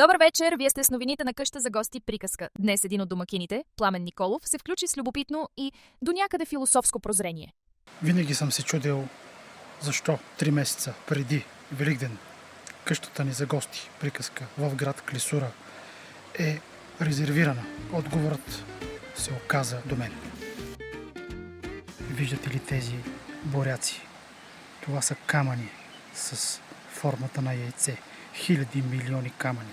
Добър вечер! Вие сте с новините на къща за гости приказка. Днес един от домакините, Пламен Николов, се включи с любопитно и до някъде философско прозрение. Винаги съм се чудил защо 3 месеца преди Великден къщата ни за гости приказка в град Клисура е резервирана. Отговорът се оказа до мен. Виждате ли тези буряци? Това са камъни с формата на яйце. Хиляди милиони камъни.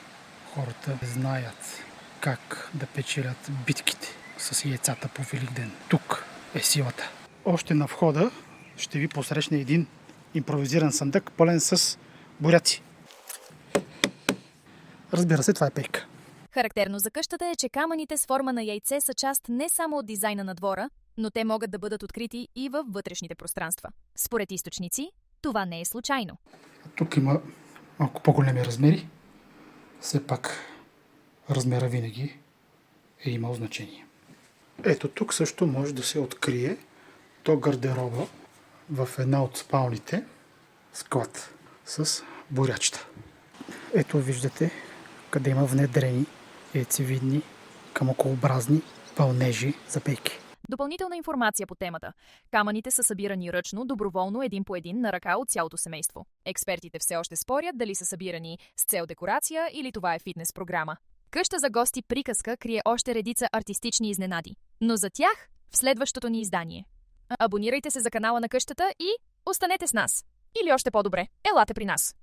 Хората знаят как да печелят битките с яйцата по Великден. Тук е силата. Още на входа ще ви посрещне един импровизиран съндък, пълен с буряци. Разбира се, това е пейка. Характерно за къщата е, че камъните с форма на яйце са част не само от дизайна на двора, но те могат да бъдат открити и във вътрешните пространства. Според източници, това не е случайно. Тук има малко по-големи размери. Все пак размера винаги е имал значение. Ето тук също може да се открие то гардероба в една от спалните, склад с бурячета. Ето виждате къде има внедрени яйцевидни камъкообразни пълнежи за пейки. Допълнителна информация по темата. Камъните са събирани ръчно, доброволно, един по един, на ръка от цялото семейство. Експертите все още спорят дали са събирани с цел декорация или това е фитнес програма. Къща за гости приказка крие още редица артистични изненади. Но за тях в следващото ни издание. Абонирайте се за канала на къщата и останете с нас. Или още по-добре, елате при нас.